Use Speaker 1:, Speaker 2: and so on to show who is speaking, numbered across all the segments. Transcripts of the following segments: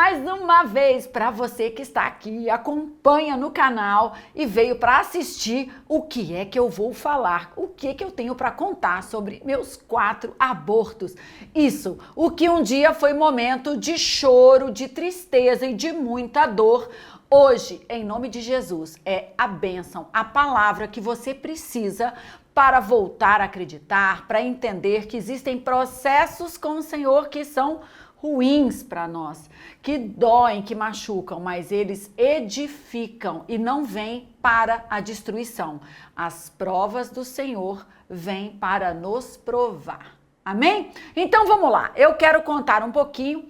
Speaker 1: mais uma vez para você que está aqui, acompanha no canal e veio para assistir o que é que eu vou falar, o que é que eu tenho para contar sobre meus 4 abortos. Isso, o que um dia foi momento de choro, de tristeza e de muita dor, hoje, em nome de Jesus, é a bênção, a palavra que você precisa para voltar a acreditar, para entender que existem processos com o Senhor que são ruins para nós, que doem, que machucam, mas eles edificam e não vêm para a destruição. As provas do Senhor vêm para nos provar. Amém? Então vamos lá, eu quero contar um pouquinho.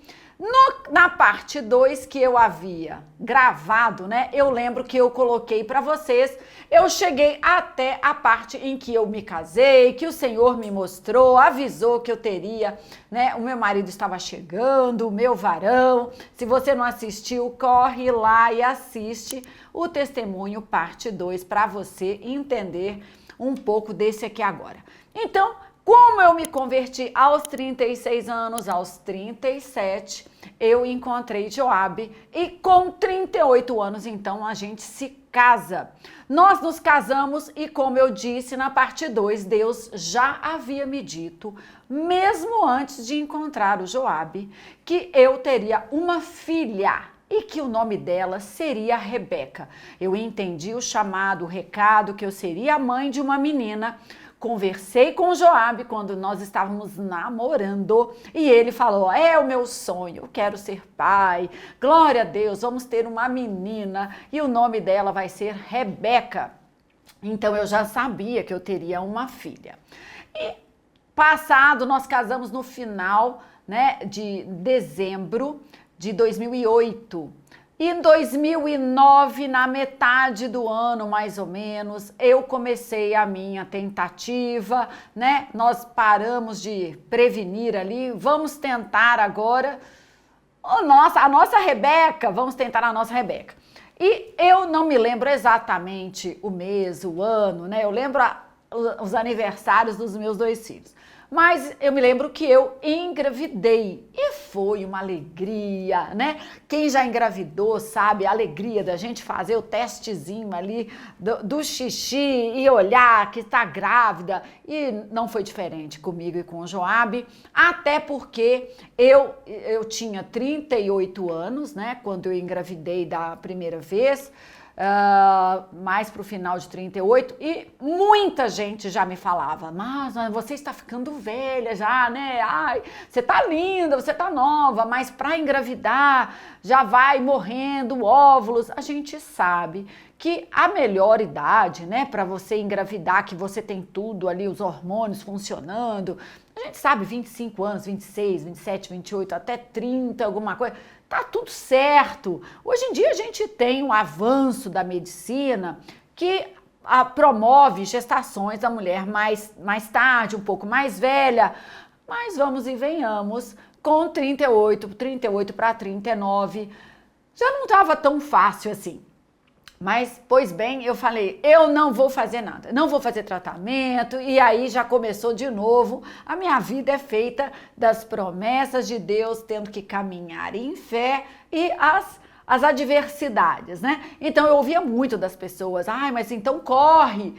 Speaker 1: Na parte 2 que eu havia gravado, né? Eu lembro que eu coloquei para vocês, eu cheguei até a parte em que eu me casei, que o Senhor me mostrou, avisou que eu teria, né? O meu marido estava chegando, o meu varão. Se você não assistiu, corre lá e assiste o testemunho parte 2 para você entender um pouco desse aqui agora. Então, como eu me converti aos 36 anos, aos 37, eu encontrei Joabe e com 38 anos, então, a gente se casa. Nós nos casamos e, como eu disse na parte 2, Deus já havia me dito, mesmo antes de encontrar o Joabe, que eu teria uma filha e que o nome dela seria Rebeca. Eu entendi o chamado, o recado, que eu seria a mãe de uma menina. Conversei com o Joabe quando nós estávamos namorando e ele falou, é o meu sonho, eu quero ser pai, glória a Deus, vamos ter uma menina e o nome dela vai ser Rebeca. Então eu já sabia que eu teria uma filha. E passado, nós casamos no final, né, de dezembro de 2008. E em 2009, na metade do ano, mais ou menos, eu comecei a minha tentativa, né? Nós paramos de prevenir ali, vamos tentar agora a nossa Rebeca, vamos tentar a nossa Rebeca. E eu não me lembro exatamente o mês, o ano, né? Eu lembro os aniversários dos meus 2 filhos. Mas eu me lembro que eu engravidei e foi uma alegria, né? Quem já engravidou sabe a alegria da gente fazer o testezinho ali do xixi e olhar que está grávida. E não foi diferente comigo e com o Joabe, até porque eu tinha 38 anos, né? Quando eu engravidei da primeira vez. Mais para o final de 38 e muita gente já me falava, mas você está ficando velha já, né? Ai, você tá linda, você tá nova, mas para engravidar já vai morrendo óvulos. A gente sabe que a melhor idade, né, para você engravidar, que você tem tudo ali, os hormônios funcionando, a gente sabe 25 anos, 26, 27, 28, até 30, alguma coisa. Tá tudo certo. Hoje em dia a gente tem um avanço da medicina que promove gestações da mulher mais tarde, um pouco mais velha, mas vamos e venhamos, com 38 para 39, já não estava tão fácil assim. Mas, pois bem, eu falei, eu não vou fazer nada, não vou fazer tratamento, e aí já começou de novo. A minha vida é feita das promessas de Deus, tendo que caminhar em fé e as adversidades, né? Então eu ouvia muito das pessoas, ai, mas então corre,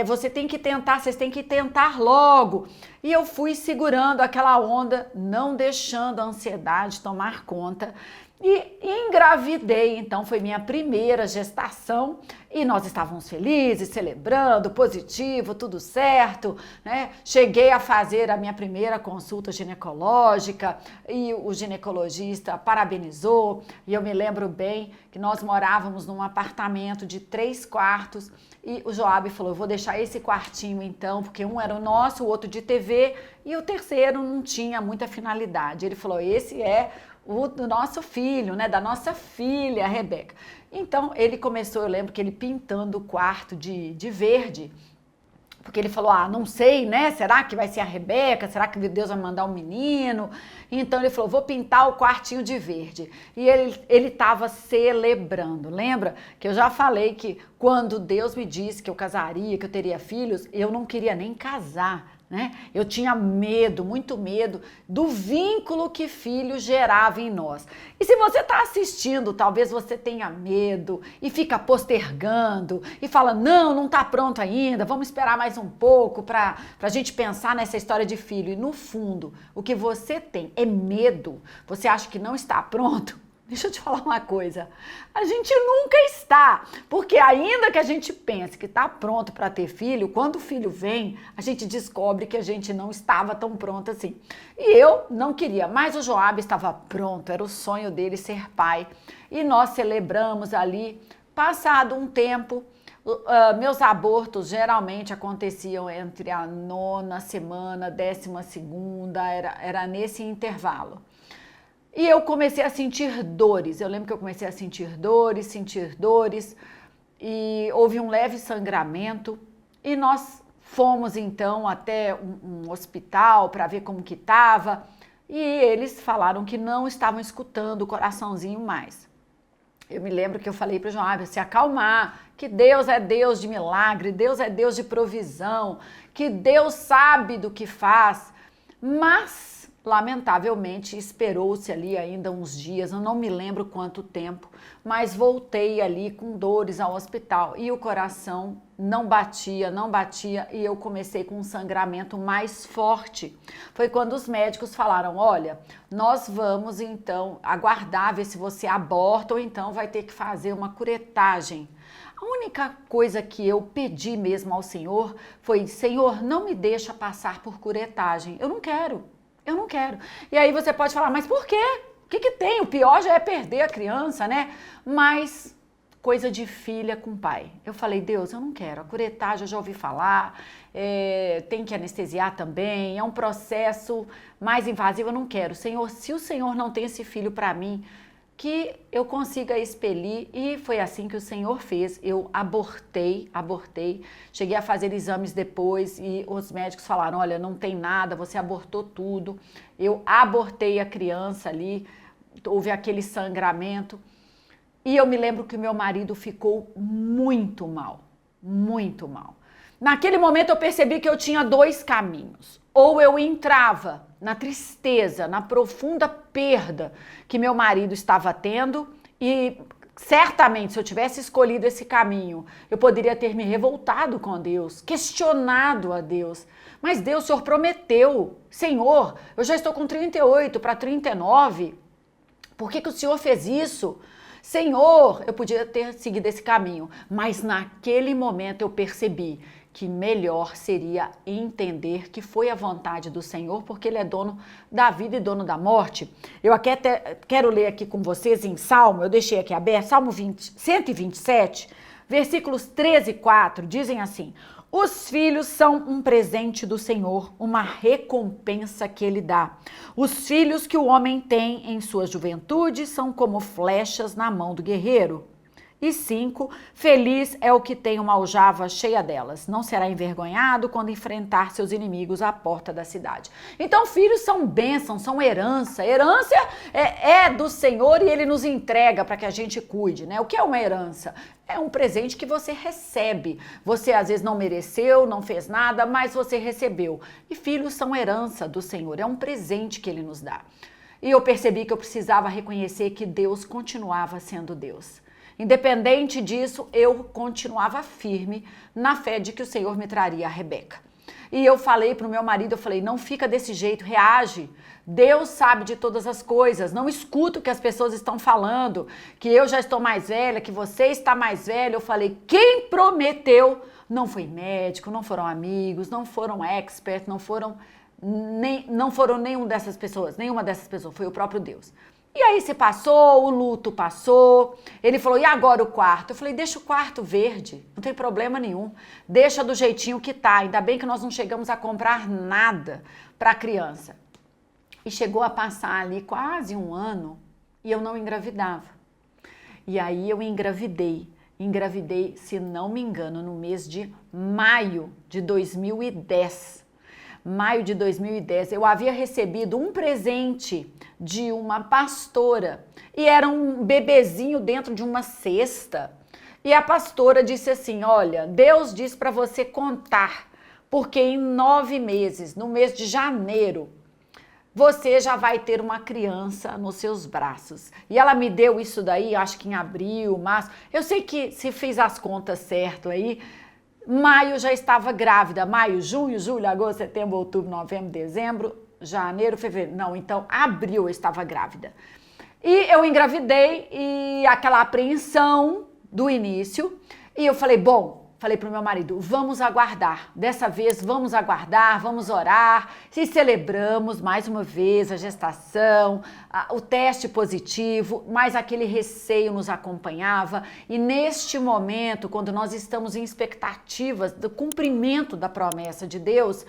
Speaker 1: você tem que tentar, vocês têm que tentar logo. E eu fui segurando aquela onda, não deixando a ansiedade tomar conta. E engravidei, então foi minha primeira gestação e nós estávamos felizes, celebrando, positivo, tudo certo, né? Cheguei a fazer a minha primeira consulta ginecológica e o ginecologista parabenizou. E eu me lembro bem que nós morávamos num apartamento de 3 quartos e o Joabe falou, eu vou deixar esse quartinho então, porque um era o nosso, o outro de TV e o terceiro não tinha muita finalidade. Ele falou, esse é o do nosso filho, né, da nossa filha, a Rebeca. Então, ele começou, eu lembro que ele pintando o quarto de verde, porque ele falou, não sei, né, será que vai ser a Rebeca? Será que Deus vai mandar um menino? Então, ele falou, vou pintar o quartinho de verde. E ele estava celebrando. Lembra que eu já falei que quando Deus me disse que eu casaria, que eu teria filhos, eu não queria nem casar, né? Eu tinha medo, muito medo do vínculo que filho gerava em nós. E se você está assistindo, talvez você tenha medo e fica postergando e fala, não está pronto ainda, vamos esperar mais um pouco para a gente pensar nessa história de filho. E no fundo, o que você tem é medo, você acha que não está pronto. Deixa eu te falar uma coisa, a gente nunca está, porque ainda que a gente pense que está pronto para ter filho, quando o filho vem, a gente descobre que a gente não estava tão pronto assim. E eu não queria, mas o Joab estava pronto, era o sonho dele ser pai. E nós celebramos ali, passado um tempo, meus abortos geralmente aconteciam entre a 9ª semana, 12ª, era nesse intervalo. E eu comecei a sentir dores, eu lembro que eu comecei a sentir dores, e houve um leve sangramento, e nós fomos então até um hospital para ver como que estava, e eles falaram que não estavam escutando o coraçãozinho mais. Eu me lembro que eu falei para o Joab, se acalmar, que Deus é Deus de milagre, Deus é Deus de provisão, que Deus sabe do que faz, mas lamentavelmente, esperou-se ali ainda uns dias, eu não me lembro quanto tempo, mas voltei ali com dores ao hospital e o coração não batia, e eu comecei com um sangramento mais forte. Foi quando os médicos falaram, olha, nós vamos então aguardar, ver se você aborta ou então vai ter que fazer uma curetagem. A única coisa que eu pedi mesmo ao Senhor foi, Senhor, não me deixa passar por curetagem, eu não quero. E aí você pode falar, mas por quê? O que tem? O pior já é perder a criança, né? Mas coisa de filha com pai. Eu falei, Deus, eu não quero. A curetagem eu já ouvi falar, tem que anestesiar também, é um processo mais invasivo, eu não quero. Senhor, se o Senhor não tem esse filho para mim, que eu consiga expelir, e foi assim que o Senhor fez. Eu abortei, cheguei a fazer exames depois e os médicos falaram, olha, não tem nada, você abortou tudo. Eu abortei a criança ali, houve aquele sangramento e eu me lembro que o meu marido ficou muito mal. Naquele momento eu percebi que eu tinha 2 caminhos, ou eu entrava na tristeza, na profunda perda que meu marido estava tendo e certamente se eu tivesse escolhido esse caminho, eu poderia ter me revoltado com Deus, questionado a Deus. Mas Deus, o Senhor prometeu, Senhor, eu já estou com 38 para 39, por que o Senhor fez isso? Senhor, eu podia ter seguido esse caminho, mas naquele momento eu percebi que melhor seria entender que foi a vontade do Senhor, porque Ele é dono da vida e dono da morte. Eu aqui até quero ler aqui com vocês em Salmo, eu deixei aqui aberto, Salmo 127, versículos 13 e 4, dizem assim, os filhos são um presente do Senhor, uma recompensa que Ele dá. Os filhos que o homem tem em sua juventude são como flechas na mão do guerreiro. E 5, feliz é o que tem uma aljava cheia delas. Não será envergonhado quando enfrentar seus inimigos à porta da cidade. Então, filhos são bênçãos, são herança. Herança é do Senhor e Ele nos entrega para que a gente cuide, né? O que é uma herança? É um presente que você recebe. Você às vezes não mereceu, não fez nada, mas você recebeu. E filhos são herança do Senhor, é um presente que Ele nos dá. E eu percebi que eu precisava reconhecer que Deus continuava sendo Deus. Independente disso, eu continuava firme na fé de que o Senhor me traria a Rebeca. E eu falei para o meu marido, eu falei, não fica desse jeito, reage. Deus sabe de todas as coisas, não escuta o que as pessoas estão falando, que eu já estou mais velha, que você está mais velha. Eu falei, quem prometeu não foi médico, não foram amigos, não foram experts, não foram nenhuma dessas pessoas, foi o próprio Deus. E aí se passou, o luto passou, ele falou, e agora o quarto? Eu falei, deixa o quarto verde, não tem problema nenhum, deixa do jeitinho que tá, ainda bem que nós não chegamos a comprar nada para a criança. E chegou a passar ali quase um ano e eu não engravidava. E aí eu engravidei, se não me engano, no mês de maio de 2010. Maio de 2010, eu havia recebido um presente de uma pastora e era um bebezinho dentro de uma cesta. E a pastora disse assim, olha, Deus diz para você contar, porque em 9 meses, no mês de janeiro, você já vai ter uma criança nos seus braços. E ela me deu isso daí, acho que em abril, março. Eu sei que se fiz as contas certo aí, maio já estava grávida. Maio, junho, julho, agosto, setembro, outubro, novembro, dezembro, janeiro, fevereiro. Não, então abril eu estava grávida. E eu engravidei e aquela apreensão do início. E eu falei, falei para o meu marido, vamos aguardar. Dessa vez vamos aguardar, vamos orar. E celebramos mais uma vez a gestação, o teste positivo, mas aquele receio nos acompanhava. E neste momento, quando nós estamos em expectativas do cumprimento da promessa de Deus,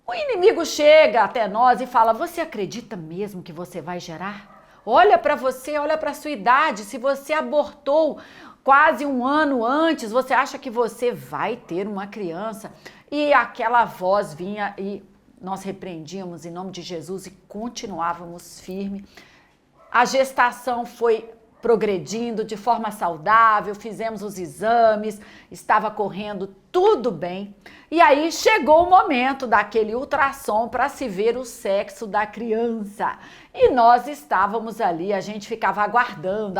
Speaker 1: o inimigo chega até nós e fala, você acredita mesmo que você vai gerar? Olha para você, olha para a sua idade, se você abortou quase um ano antes, você acha que você vai ter uma criança? E aquela voz vinha e nós repreendíamos em nome de Jesus e continuávamos firme. A gestação foi progredindo de forma saudável, fizemos os exames, estava correndo tudo bem. E aí chegou o momento daquele ultrassom para se ver o sexo da criança. E nós estávamos ali, a gente ficava aguardando,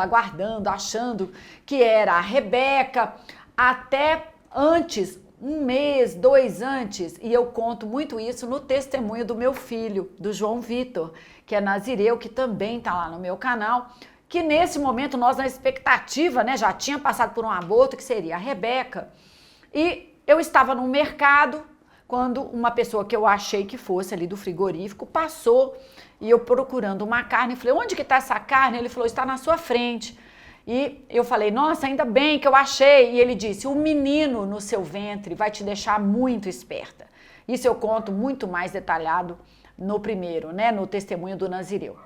Speaker 1: achando que era a Rebeca, até antes, 1 mês, 2 antes, e eu conto muito isso no testemunho do meu filho, do João Vitor, que é nazireu, que também está lá no meu canal, que nesse momento nós na expectativa, né, já tinha passado por um aborto, que seria a Rebeca, e eu estava no mercado, quando uma pessoa que eu achei que fosse ali do frigorífico passou, e eu procurando uma carne, falei, onde que está essa carne? Ele falou, está na sua frente. E eu falei, nossa, ainda bem que eu achei. E ele disse, o menino no seu ventre vai te deixar muito esperta. Isso eu conto muito mais detalhado no primeiro, né, no testemunho do nazireu.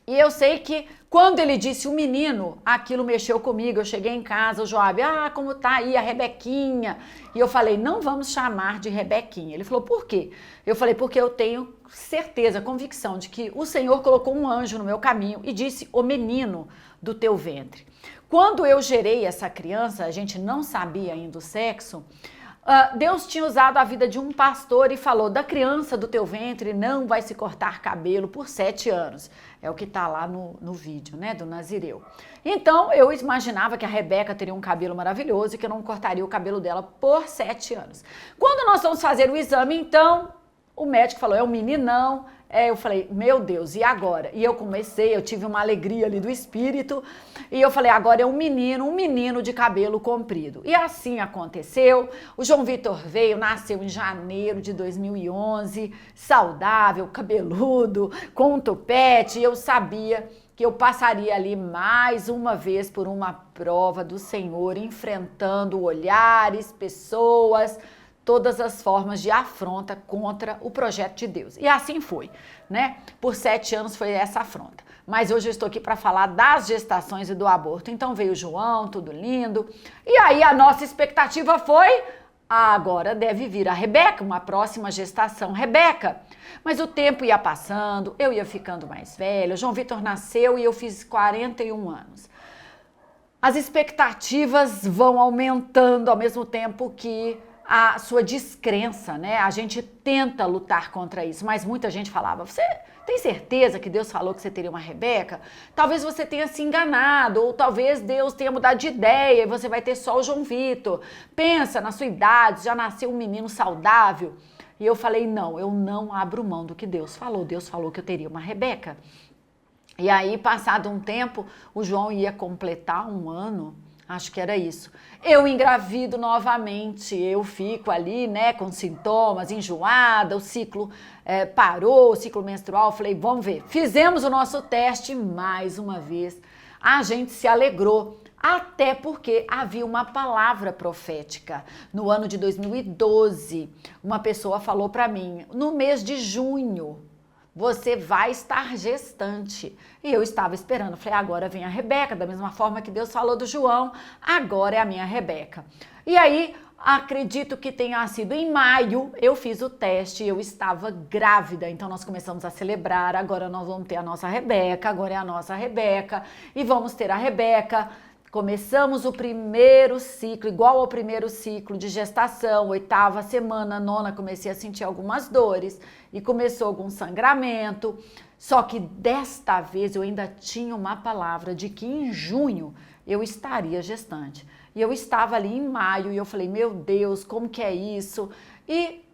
Speaker 1: E eu sei que quando ele disse o menino, aquilo mexeu comigo. Eu cheguei em casa, o Joab, como tá aí a Rebequinha? E eu falei, não vamos chamar de Rebequinha. Ele falou, por quê? Eu falei, porque eu tenho certeza, convicção de que o Senhor colocou um anjo no meu caminho e disse, o menino do teu ventre. Quando eu gerei essa criança, a gente não sabia ainda o sexo, Deus tinha usado a vida de um pastor e falou, da criança do teu ventre não vai se cortar cabelo por 7 anos. É o que está lá no vídeo, né, do nazireu. Então, eu imaginava que a Rebeca teria um cabelo maravilhoso e que eu não cortaria o cabelo dela por 7 anos. Quando nós vamos fazer o exame, então, o médico falou, é um meninão. Eu falei, meu Deus, e agora? E eu tive uma alegria ali do espírito, e eu falei, agora é um menino de cabelo comprido. E assim aconteceu, o João Vitor veio, nasceu em janeiro de 2011, saudável, cabeludo, com um tupete, e eu sabia que eu passaria ali mais uma vez por uma prova do Senhor, enfrentando olhares, pessoas, todas as formas de afronta contra o projeto de Deus. E assim foi, né? Por 7 anos foi essa afronta. Mas hoje eu estou aqui para falar das gestações e do aborto. Então veio o João, tudo lindo. E aí a nossa expectativa foi, agora deve vir a Rebeca, uma próxima gestação Rebeca. Mas o tempo ia passando, eu ia ficando mais velha. O João Vitor nasceu e eu fiz 41 anos. As expectativas vão aumentando ao mesmo tempo que a sua descrença, né? A gente tenta lutar contra isso, mas muita gente falava, você tem certeza que Deus falou que você teria uma Rebeca? Talvez você tenha se enganado, ou talvez Deus tenha mudado de ideia e você vai ter só o João Vitor. Pensa na sua idade, já nasceu um menino saudável. E eu falei, não, eu não abro mão do que Deus falou. Deus falou que eu teria uma Rebeca. E aí, passado um tempo, o João ia completar 1 ano. Acho que era isso. Eu engravido novamente, eu fico ali, né, com sintomas, enjoada, o ciclo parou, o ciclo menstrual, falei, vamos ver. Fizemos o nosso teste mais uma vez, a gente se alegrou, até porque havia uma palavra profética. No ano de 2012, uma pessoa falou para mim, no mês de junho, você vai estar gestante. E eu estava esperando, falei, agora vem a Rebeca, da mesma forma que Deus falou do João, agora é a minha Rebeca. E aí, acredito que tenha sido em maio, eu fiz o teste, eu estava grávida, então nós começamos a celebrar, agora nós vamos ter a nossa Rebeca, agora é a nossa Rebeca, e vamos ter a Rebeca. Começamos o primeiro ciclo, igual ao primeiro ciclo de gestação, 8ª semana, 9ª, comecei a sentir algumas dores e começou algum sangramento. Só que desta vez eu ainda tinha uma palavra de que em junho eu estaria gestante. E eu estava ali em maio e eu falei, meu Deus, como que é isso? E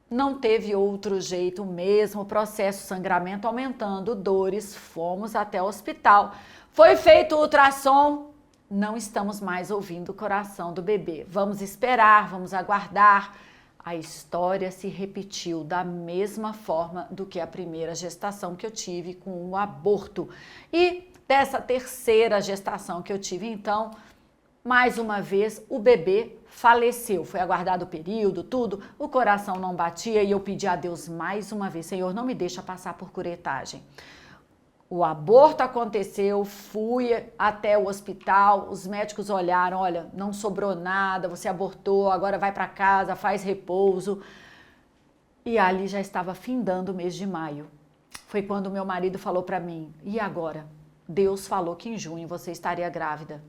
Speaker 1: não teve outro jeito mesmo, processo, sangramento aumentando, dores, fomos até o hospital. Foi feito o ultrassom. Não estamos mais ouvindo o coração do bebê. Vamos esperar, vamos aguardar. A história se repetiu da mesma forma do que a primeira gestação que eu tive com o aborto. E dessa terceira gestação que eu tive, então, mais uma vez, o bebê faleceu. Foi aguardado o período, tudo. O coração não batia e eu pedi a Deus mais uma vez, Senhor, não me deixa passar por curetagem. O aborto aconteceu, fui até o hospital, os médicos olharam, olha, não sobrou nada, você abortou, agora vai para casa, faz repouso. E ali já estava findando o mês de maio. Foi quando meu marido falou para mim, e agora? Deus falou que em junho você estaria grávida.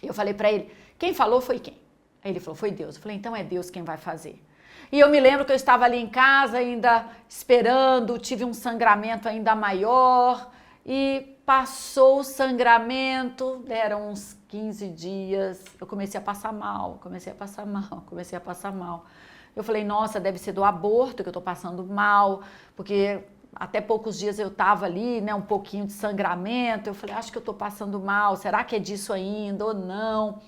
Speaker 1: Eu falei para ele, quem falou foi quem? Aí ele falou, foi Deus. Eu falei, então é Deus quem vai fazer. E eu me lembro que eu estava ali em casa ainda esperando, tive um sangramento ainda maior e passou o sangramento, deram uns 15 dias, eu comecei a passar mal. Eu falei, nossa, deve ser do aborto que eu tô passando mal, porque até poucos dias eu tava ali, né, um pouquinho de sangramento, eu falei, acho que eu tô passando mal, será que é disso ainda ou não?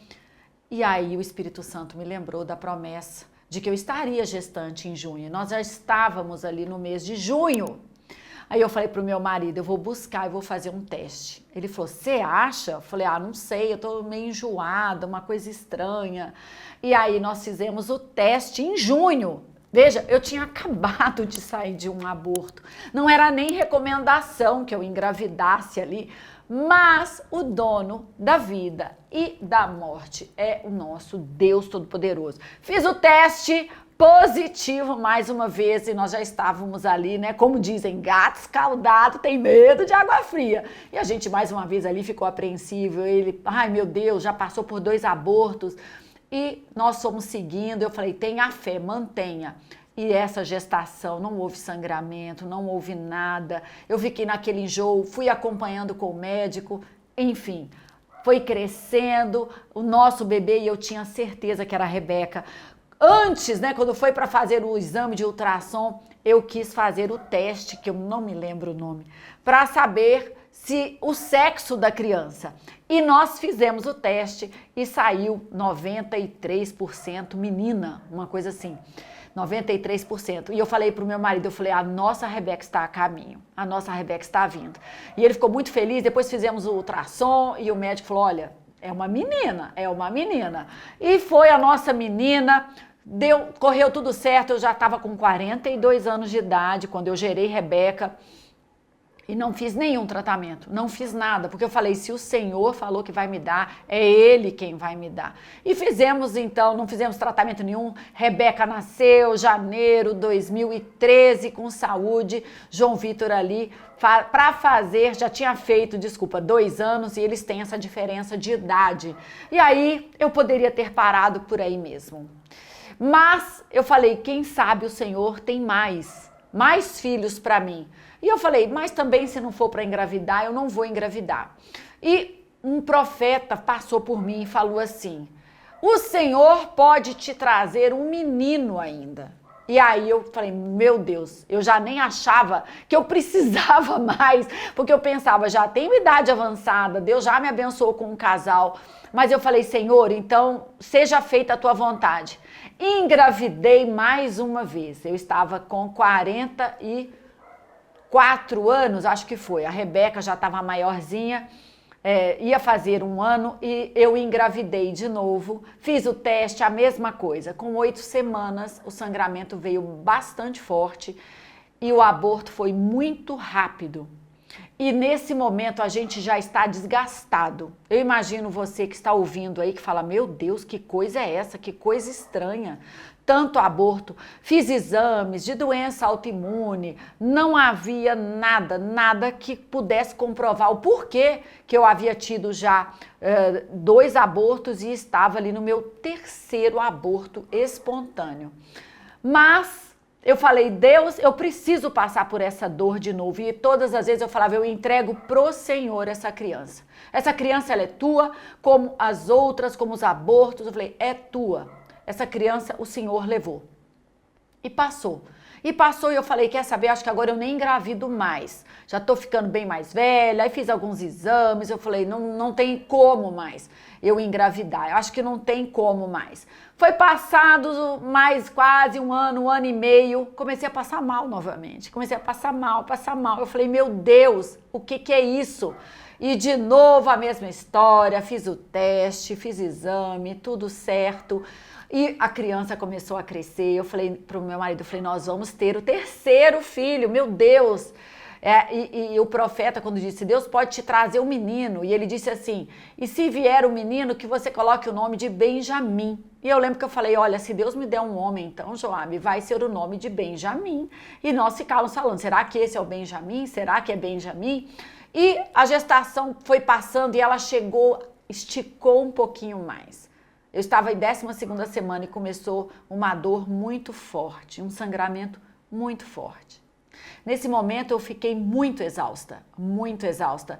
Speaker 1: E aí o Espírito Santo me lembrou da promessa de que eu estaria gestante em junho. Nós já estávamos ali no mês de junho. Aí eu falei pro meu marido, eu vou buscar e vou fazer um teste. Ele falou, você acha? Eu falei, não sei, eu tô meio enjoada, uma coisa estranha. E aí nós fizemos o teste em junho. Veja, eu tinha acabado de sair de um aborto. Não era nem recomendação que eu engravidasse ali, mas o dono da vida e da morte é o nosso Deus Todo-Poderoso. Fiz o teste positivo mais uma vez e nós já estávamos ali, né? Como dizem, gato escaldado tem medo de água fria. E a gente mais uma vez ali ficou apreensivo. Ele, ai meu Deus, já passou por 2 abortos. E nós fomos seguindo, eu falei, tenha fé, mantenha. E essa gestação, não houve sangramento, não houve nada. Eu fiquei naquele enjoo, fui acompanhando com o médico, enfim, foi crescendo. O nosso bebê, e eu tinha certeza que era a Rebeca. Antes, né, quando foi para fazer o exame de ultrassom, eu quis fazer o teste, que eu não me lembro o nome, para saber se o sexo da criança. E nós fizemos o teste e saiu 93% menina, uma coisa assim, 93%. E eu falei pro meu marido, eu falei, a nossa Rebeca está a caminho, a nossa Rebeca está vindo. E ele ficou muito feliz, depois fizemos o ultrassom e o médico falou, olha, é uma menina, é uma menina. E foi a nossa menina, correu tudo certo, eu já estava com 42 anos de idade quando eu gerei Rebeca. E não fiz nenhum tratamento, não fiz nada, porque eu falei, se o Senhor falou que vai me dar, é Ele quem vai me dar. E fizemos então, não fizemos tratamento nenhum, Rebeca nasceu janeiro 2013 com saúde, João Vitor ali, para fazer, já tinha feito, 2 anos e eles têm essa diferença de idade. E aí eu poderia ter parado por aí mesmo. Mas eu falei, quem sabe o Senhor tem mais filhos para mim. E eu falei, mas também se não for para engravidar, eu não vou engravidar. E um profeta passou por mim e falou assim, o Senhor pode te trazer um menino ainda. E aí eu falei, meu Deus, eu já nem achava que eu precisava mais, porque eu pensava, já tenho idade avançada, Deus já me abençoou com um casal. Mas eu falei, Senhor, então seja feita a tua vontade. Engravidei mais uma vez, eu estava com 44 anos, acho que foi, a Rebeca já estava maiorzinha, ia fazer 1 ano e eu engravidei de novo, fiz o teste, a mesma coisa, com 8 semanas o sangramento veio bastante forte e o aborto foi muito rápido. E nesse momento a gente já está desgastado. Eu imagino você que está ouvindo aí, que fala, meu Deus, que coisa é essa? Que coisa estranha. tanto aborto, fiz exames de doença autoimune, não havia nada que pudesse comprovar o porquê que eu havia tido já 2 abortos e estava ali no meu 3º aborto espontâneo. Mas eu falei, Deus, eu preciso passar por essa dor de novo. E todas as vezes eu falava, eu entrego pro Senhor essa criança. Essa criança, ela é tua, como as outras, como os abortos. Eu falei, é tua. Essa criança o Senhor levou. E passou. E eu falei, quer saber, acho que agora eu nem engravido mais. Já tô ficando bem mais velha, aí fiz alguns exames, eu falei, não tem como mais eu engravidar. Eu acho que não tem como mais. Foi passado mais quase um ano e meio, comecei a passar mal novamente. Comecei a passar mal. Eu falei, meu Deus, o que é isso? E de novo a mesma história, fiz o teste, fiz exame, tudo certo. E a criança começou a crescer, eu falei pro meu marido, nós vamos ter o 3º filho, meu Deus. E o profeta, quando disse, Deus pode te trazer um menino, e ele disse assim, e se vier um menino, que você coloque o nome de Benjamim. E eu lembro que eu falei, olha, se Deus me der um homem, então, Joabe, vai ser o nome de Benjamim. E nós ficávamos falando, será que esse é o Benjamim? Será que é Benjamim? E a gestação foi passando e ela esticou um pouquinho mais. Eu estava em 12ª semana e começou uma dor muito forte, um sangramento muito forte. Nesse momento eu fiquei muito exausta, muito exausta.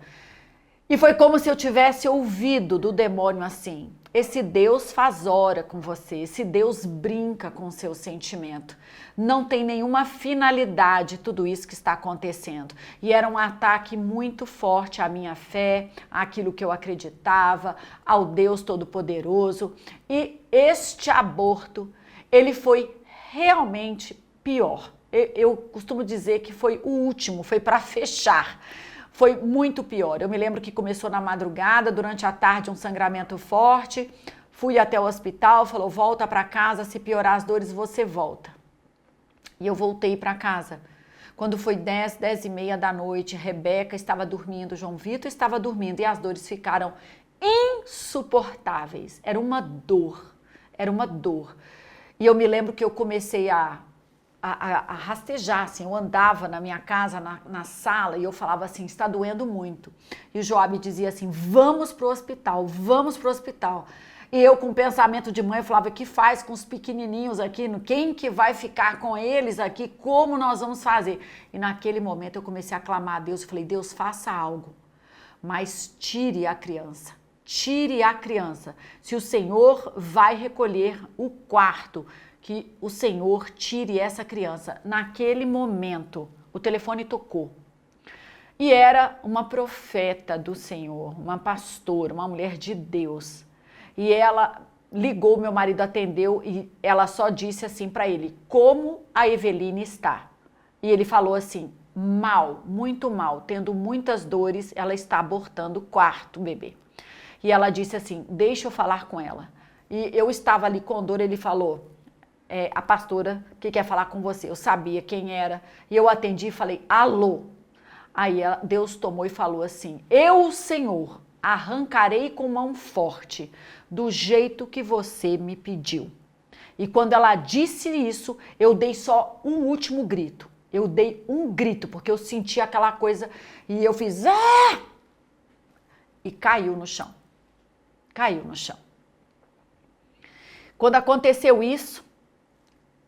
Speaker 1: E foi como se eu tivesse ouvido do demônio assim, esse Deus faz hora com você, esse Deus brinca com o seu sentimento. Não tem nenhuma finalidade tudo isso que está acontecendo. E era um ataque muito forte à minha fé, àquilo que eu acreditava, ao Deus Todo-Poderoso. E este aborto, ele foi realmente pior. Eu costumo dizer que foi o último, foi para fechar. Foi muito pior. Eu me lembro que começou na madrugada, durante a tarde um sangramento forte. Fui até o hospital, falou, volta para casa, se piorar as dores você volta. E eu voltei para casa. Quando foi 10h30 da noite, Rebeca estava dormindo, João Vitor estava dormindo e as dores ficaram insuportáveis. Era uma dor. E eu me lembro que eu comecei a rastejar, assim, eu andava na minha casa, na sala, e eu falava assim, está doendo muito. E o Joabe dizia assim, vamos pro hospital. E eu, com pensamento de mãe, eu falava, o que faz com os pequenininhos aqui? Quem que vai ficar com eles aqui? Como nós vamos fazer? E naquele momento eu comecei a clamar a Deus, eu falei, Deus, faça algo, mas tire a criança. Se o Senhor vai recolher o quarto, que o Senhor tire essa criança. Naquele momento, o telefone tocou. E era uma profeta do Senhor, uma pastora, uma mulher de Deus. E ela ligou, meu marido atendeu e ela só disse assim para ele, como a Eveline está? E ele falou assim, mal, muito mal, tendo muitas dores, ela está abortando o quarto bebê. E ela disse assim, deixa eu falar com ela. E eu estava ali com dor, ele falou, a pastora que quer falar com você. Eu sabia quem era e eu atendi e falei, alô. Aí Deus tomou e falou assim, eu, Senhor, arrancarei com mão forte do jeito que você me pediu. E quando ela disse isso, eu dei só um último grito. Eu dei um grito porque eu senti aquela coisa e eu fiz e caiu no chão. Quando aconteceu isso,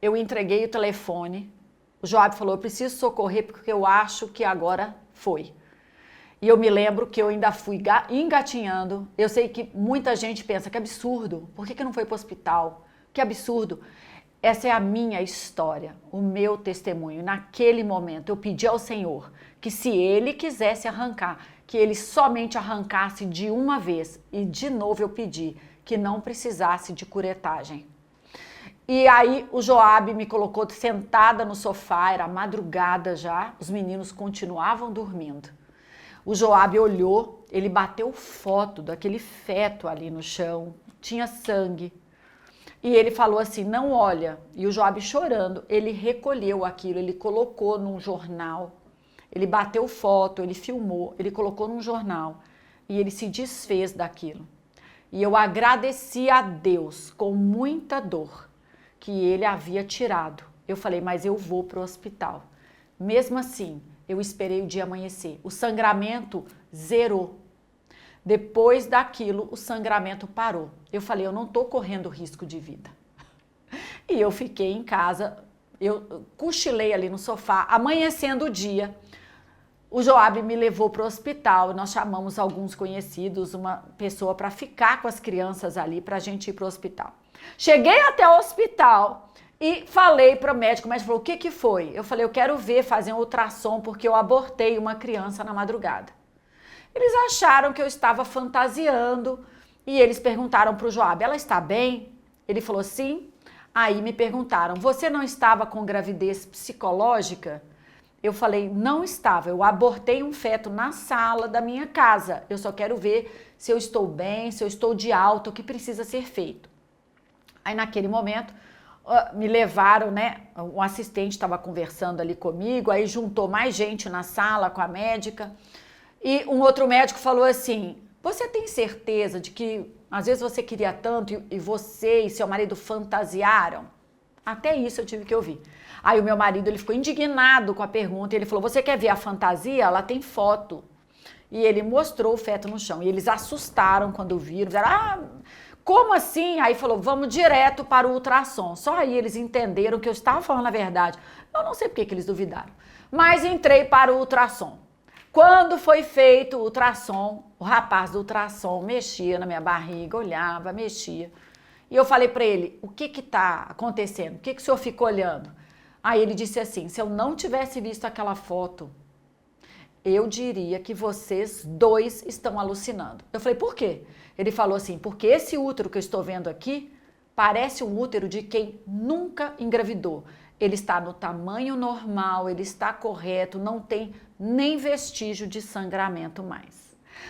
Speaker 1: eu entreguei o telefone, o Joabe falou, eu preciso socorrer porque eu acho que agora foi. E eu me lembro que eu ainda fui engatinhando, eu sei que muita gente pensa, que absurdo, por que não foi para o hospital? Que absurdo. Essa é a minha história, o meu testemunho. Naquele momento eu pedi ao Senhor que se Ele quisesse arrancar, que Ele somente arrancasse de uma vez. E de novo eu pedi que não precisasse de curetagem. E aí o Joabe me colocou sentada no sofá, era madrugada já, os meninos continuavam dormindo. O Joabe olhou, ele bateu foto daquele feto ali no chão, tinha sangue. E ele falou assim, não olha. E o Joabe chorando, ele recolheu aquilo, ele colocou num jornal, ele bateu foto, ele filmou, ele colocou num jornal e ele se desfez daquilo. E eu agradeci a Deus com muita dor, que ele havia tirado. Eu falei, mas eu vou para o hospital. Mesmo assim, eu esperei o dia amanhecer. O sangramento zerou. Depois daquilo, o sangramento parou. Eu falei, eu não estou correndo risco de vida. E eu fiquei em casa, eu cochilei ali no sofá, amanhecendo o dia. O Joab me levou para o hospital, nós chamamos alguns conhecidos, uma pessoa para ficar com as crianças ali, para a gente ir para o hospital. Cheguei até o hospital e falei para o médico falou, o que que foi? Eu falei, eu quero ver, fazer um ultrassom, porque eu abortei uma criança na madrugada. Eles acharam que eu estava fantasiando e eles perguntaram para o Joab, ela está bem? Ele falou, sim. Aí me perguntaram, você não estava com gravidez psicológica? Eu falei, não estava, eu abortei um feto na sala da minha casa. Eu só quero ver se eu estou bem, se eu estou de alta, o que precisa ser feito. Aí naquele momento me levaram, né? Um assistente estava conversando ali comigo, aí juntou mais gente na sala com a médica. E um outro médico falou assim, você tem certeza de que às vezes você queria tanto e você e seu marido fantasiaram? Até isso eu tive que ouvir. Aí o meu marido ele ficou indignado com a pergunta. Ele falou, você quer ver a fantasia? Ela tem foto. E ele mostrou o feto no chão. E eles assustaram quando viram. Disseram, como assim? Aí falou, vamos direto para o ultrassom. Só aí eles entenderam que eu estava falando a verdade. Eu não sei por que eles duvidaram. Mas entrei para o ultrassom. Quando foi feito o ultrassom, o rapaz do ultrassom mexia na minha barriga, olhava, mexia. E eu falei para ele, o que está acontecendo? O que o senhor ficou olhando? Aí ele disse assim, se eu não tivesse visto aquela foto, eu diria que vocês dois estão alucinando. Eu falei, por quê? Ele falou assim, porque esse útero que eu estou vendo aqui parece um útero de quem nunca engravidou. Ele está no tamanho normal, ele está correto, não tem nem vestígio de sangramento mais.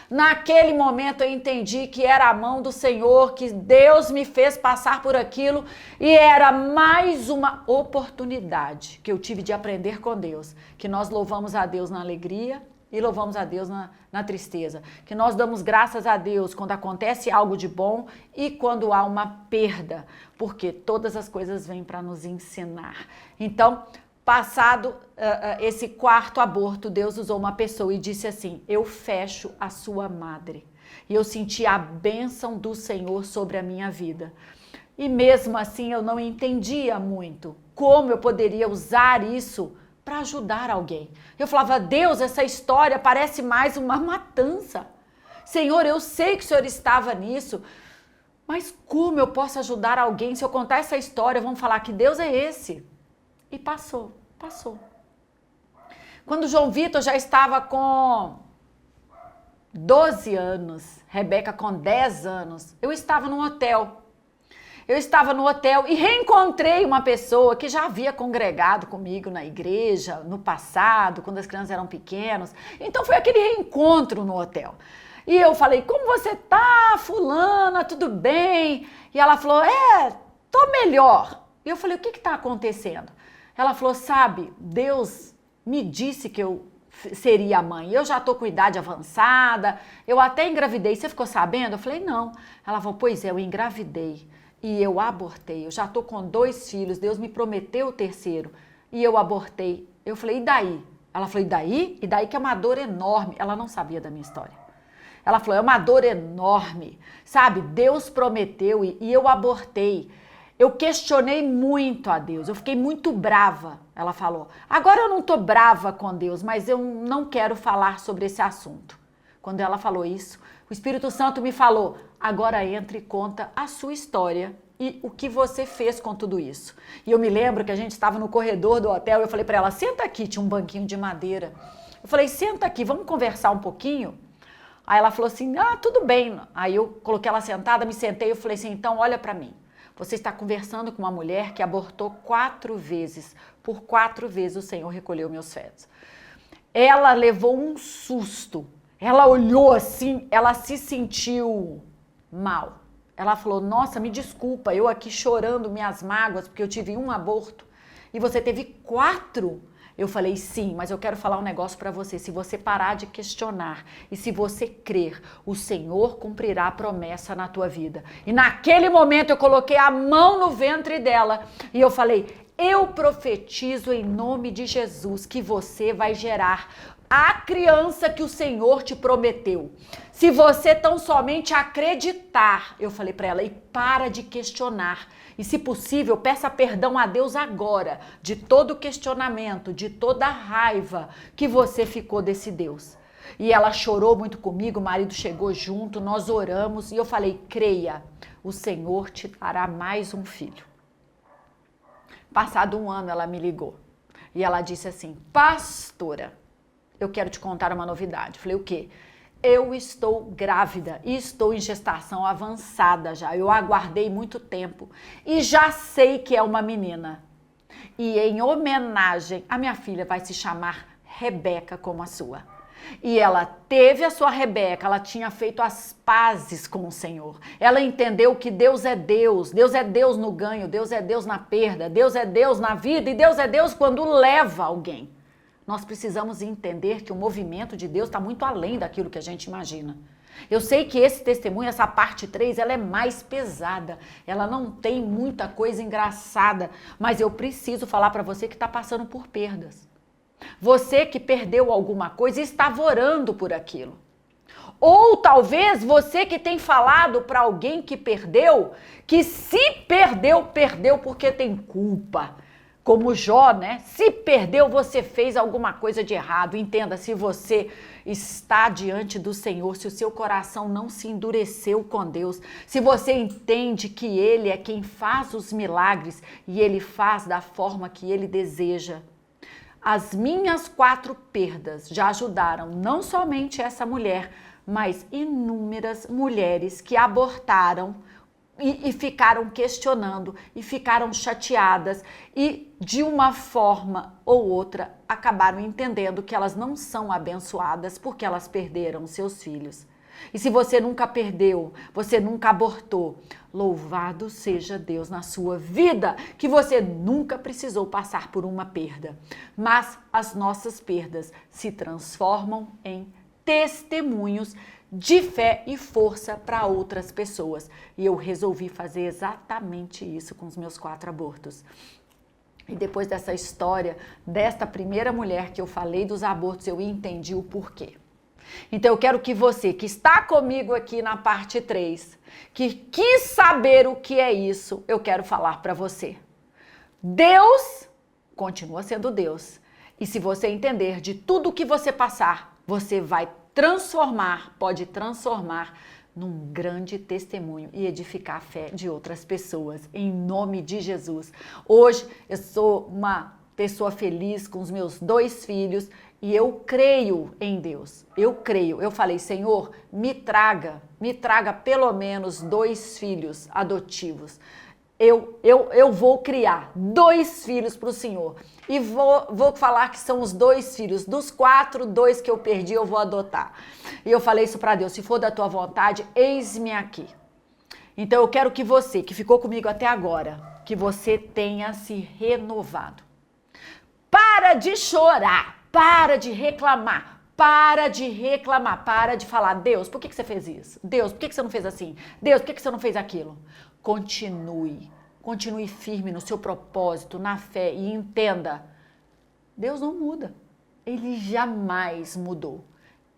Speaker 1: Naquele momento eu entendi que era a mão do Senhor, que Deus me fez passar por aquilo e era mais uma oportunidade que eu tive de aprender com Deus, que nós louvamos a Deus na alegria e louvamos a Deus na tristeza, que nós damos graças a Deus quando acontece algo de bom e quando há uma perda, porque todas as coisas vêm para nos ensinar. Então, passado esse quarto aborto, Deus usou uma pessoa e disse assim, eu fecho a sua madre. E eu senti a bênção do Senhor sobre a minha vida. E mesmo assim eu não entendia muito como eu poderia usar isso para ajudar alguém. Eu falava, Deus, essa história parece mais uma matança. Senhor, eu sei que o Senhor estava nisso, mas como eu posso ajudar alguém? Se eu contar essa história, vão falar que Deus é esse. E passou. Quando João Vitor já estava com 12 anos, Rebeca com 10 anos, eu estava num hotel. Eu estava no hotel e reencontrei uma pessoa que já havia congregado comigo na igreja no passado, quando as crianças eram pequenas. Então foi aquele reencontro no hotel. E eu falei, como você tá, fulana, tudo bem? E ela falou, tô melhor. E eu falei, o que está acontecendo? Ela falou, sabe, Deus me disse que eu seria mãe. Eu já estou com idade avançada, eu até engravidei. Você ficou sabendo? Eu falei, não. Ela falou, pois é, eu engravidei e eu abortei. Eu já estou com 2 filhos, Deus me prometeu o 3º e eu abortei. Eu falei, e daí? Ela falou, e daí? E daí que é uma dor enorme. Ela não sabia da minha história. Ela falou, é uma dor enorme, sabe? Deus prometeu e eu abortei. Eu questionei muito a Deus, eu fiquei muito brava, ela falou. Agora eu não tô brava com Deus, mas eu não quero falar sobre esse assunto. Quando ela falou isso, o Espírito Santo me falou, agora entre e conta a sua história e o que você fez com tudo isso. E eu me lembro que a gente estava no corredor do hotel, eu falei para ela, senta aqui, tinha um banquinho de madeira. Eu falei, senta aqui, vamos conversar um pouquinho? Aí ela falou assim, tudo bem. Aí eu coloquei ela sentada, me sentei e eu falei assim, então olha para mim. Você está conversando com uma mulher que abortou 4 vezes. Por 4 vezes o Senhor recolheu meus fetos. Ela levou um susto. Ela olhou assim, ela se sentiu mal. Ela falou, nossa, me desculpa, eu aqui chorando minhas mágoas porque eu tive um aborto e você teve 4. Eu falei, sim, mas eu quero falar um negócio para você. Se você parar de questionar e se você crer, o Senhor cumprirá a promessa na tua vida. E naquele momento eu coloquei a mão no ventre dela e eu falei, eu profetizo em nome de Jesus que você vai gerar a criança que o Senhor te prometeu. Se você tão somente acreditar, eu falei para ela, e para de questionar. E se possível, peça perdão a Deus agora de todo questionamento, de toda raiva que você ficou desse Deus. E ela chorou muito comigo, o marido chegou junto, nós oramos e eu falei, creia, o Senhor te dará mais um filho. Passado um ano ela me ligou e ela disse assim, pastora, eu quero te contar uma novidade. Eu falei, o quê? Eu estou grávida e estou em gestação avançada já. Eu aguardei muito tempo e já sei que é uma menina. E em homenagem, a minha filha vai se chamar Rebeca como a sua. E ela teve a sua Rebeca, ela tinha feito as pazes com o Senhor. Ela entendeu que Deus é Deus. Deus é Deus no ganho, Deus é Deus na perda, Deus é Deus na vida e Deus é Deus quando leva alguém. Nós precisamos entender que o movimento de Deus está muito além daquilo que a gente imagina. Eu sei que esse testemunho, essa parte 3, ela é mais pesada. Ela não tem muita coisa engraçada. Mas eu preciso falar para você que está passando por perdas. Você que perdeu alguma coisa e estava orando por aquilo. Ou talvez você que tem falado para alguém que perdeu, que se perdeu, perdeu porque tem culpa. Como Jó, né? Se perdeu, você fez alguma coisa de errado. Entenda, se você está diante do Senhor, se o seu coração não se endureceu com Deus, se você entende que Ele é quem faz os milagres e Ele faz da forma que Ele deseja. As minhas 4 perdas já ajudaram não somente essa mulher, mas inúmeras mulheres que abortaram e ficaram questionando e ficaram chateadas e de uma forma ou outra acabaram entendendo que elas não são abençoadas porque elas perderam seus filhos. E se você nunca perdeu, você nunca abortou, louvado seja Deus na sua vida, que você nunca precisou passar por uma perda. Mas as nossas perdas se transformam em testemunhos de fé e força para outras pessoas. E eu resolvi fazer exatamente isso com os meus 4 abortos. E depois dessa história, desta primeira mulher que eu falei dos abortos, eu entendi o porquê. Então eu quero que você, que está comigo aqui na parte 3, que quis saber o que é isso, eu quero falar para você. Deus continua sendo Deus. E se você entender de tudo que você passar, você vai pode transformar num grande testemunho e edificar a fé de outras pessoas, em nome de Jesus. Hoje eu sou uma pessoa feliz com os meus 2 filhos e eu creio em Deus, eu creio. Eu falei, Senhor, me traga pelo menos 2 filhos adotivos. Eu vou criar 2 filhos para o Senhor e vou falar que são os 2 filhos. Dos 4, 2 que eu perdi eu vou adotar. E eu falei isso para Deus, se for da tua vontade, eis-me aqui. Então eu quero que você, que ficou comigo até agora, que você tenha se renovado. Para de chorar, para de reclamar, para de falar, Deus, por que você fez isso? Deus, por que você não fez assim? Deus, por que você não fez aquilo? Continue firme no seu propósito, na fé e entenda, Deus não muda, Ele jamais mudou.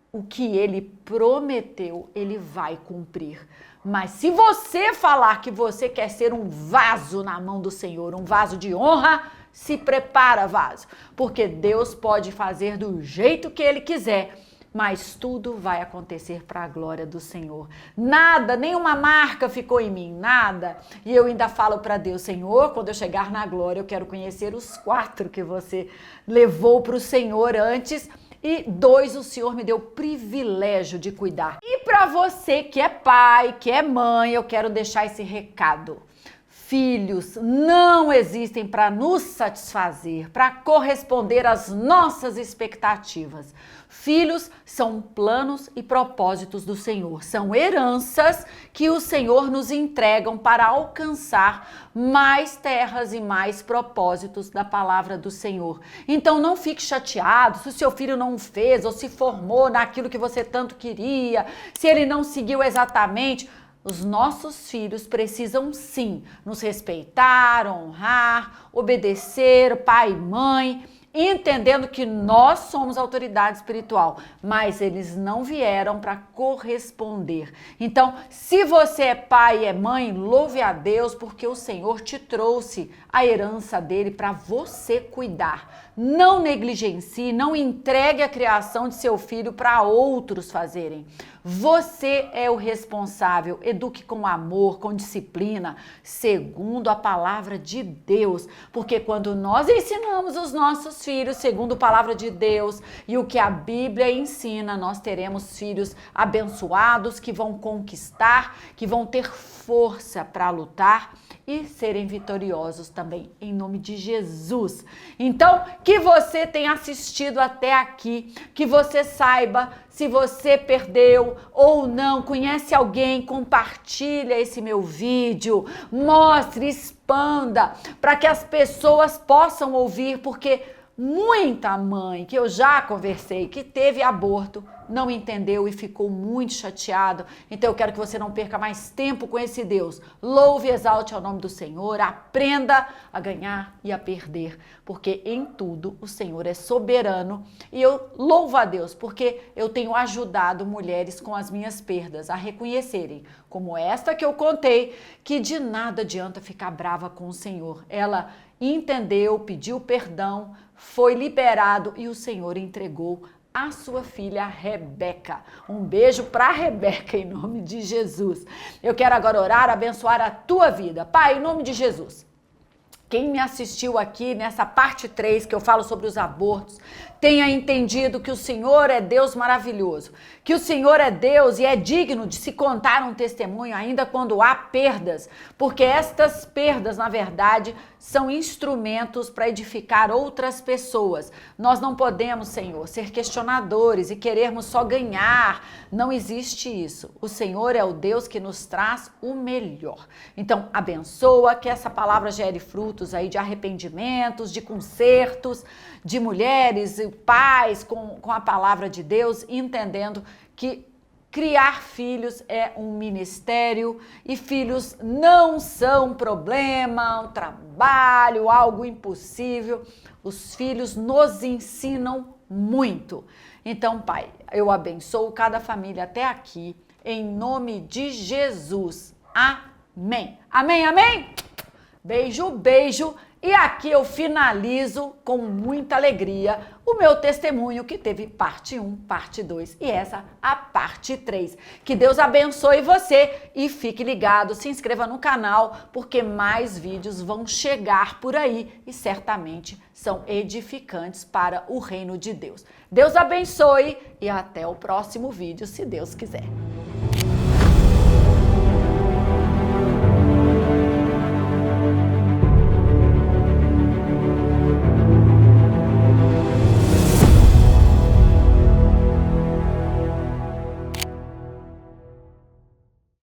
Speaker 1: O que Ele prometeu, Ele vai cumprir. Mas se você falar que você quer ser um vaso na mão do Senhor, um vaso de honra, se prepara, vaso, porque Deus pode fazer do jeito que Ele quiser, mas tudo vai acontecer para a glória do Senhor. Nada, nenhuma marca ficou em mim, nada. E eu ainda falo para Deus, Senhor, quando eu chegar na glória, eu quero conhecer os 4 que você levou para o Senhor antes e 2 o Senhor me deu o privilégio de cuidar. E para você que é pai, que é mãe, eu quero deixar esse recado. filhos não existem para nos satisfazer, para corresponder às nossas expectativas. Filhos são planos e propósitos do Senhor, são heranças que o Senhor nos entregam para alcançar mais terras e mais propósitos da palavra do Senhor. Então não fique chateado se o seu filho não fez ou se formou naquilo que você tanto queria, se ele não seguiu exatamente. Os nossos filhos precisam sim nos respeitar, honrar, obedecer pai e mãe, entendendo que nós somos autoridade espiritual, mas eles não vieram para corresponder. Então, se você é pai e é mãe, louve a Deus, porque o Senhor te trouxe a herança dele para você cuidar. Não negligencie, não entregue a criação de seu filho para outros fazerem. Você é o responsável. Eduque com amor, com disciplina, segundo a palavra de Deus. Porque quando nós ensinamos os nossos filhos segundo a palavra de Deus e o que a Bíblia ensina, nós teremos filhos abençoados que vão conquistar, que vão ter força para lutar e serem vitoriosos também, em nome de Jesus. Então, que você tenha assistido até aqui, que você saiba se você perdeu ou não, conhece alguém, compartilha esse meu vídeo, mostre, expanda, para que as pessoas possam ouvir, porque muita mãe que eu já conversei, que teve aborto, não entendeu e ficou muito chateado. Então eu quero que você não perca mais tempo com esse Deus. Louve e exalte ao nome do Senhor, aprenda a ganhar e a perder, porque em tudo o Senhor é soberano. E eu louvo a Deus, porque eu tenho ajudado mulheres com as minhas perdas a reconhecerem, como esta que eu contei, que de nada adianta ficar brava com o Senhor. Ela entendeu, pediu perdão, foi liberado e o Senhor entregou a sua filha Rebeca. Um beijo para Rebeca em nome de Jesus. Eu quero agora orar, abençoar a tua vida. Pai, em nome de Jesus. Quem me assistiu aqui nessa parte 3 que eu falo sobre os abortos, tenha entendido que o Senhor é Deus maravilhoso, que o Senhor é Deus e é digno de se contar um testemunho ainda quando há perdas, porque estas perdas, na verdade, são instrumentos para edificar outras pessoas. Nós não podemos, Senhor, ser questionadores e querermos só ganhar. Não existe isso. O Senhor é o Deus que nos traz o melhor. Então, abençoa, que essa palavra gere frutos aí de arrependimentos, de consertos, de mulheres e pais com a palavra de Deus, entendendo que criar filhos é um ministério e filhos não são problema, um trabalho, algo impossível. Os filhos nos ensinam muito. Então, Pai, eu abençoo cada família até aqui, em nome de Jesus. Amém. Amém, amém? Beijo, beijo. E aqui eu finalizo com muita alegria o meu testemunho que teve parte 1, parte 2 e essa a parte 3. Que Deus abençoe você e fique ligado, se inscreva no canal porque mais vídeos vão chegar por aí e certamente são edificantes para o reino de Deus. Deus abençoe e até o próximo vídeo, se Deus quiser.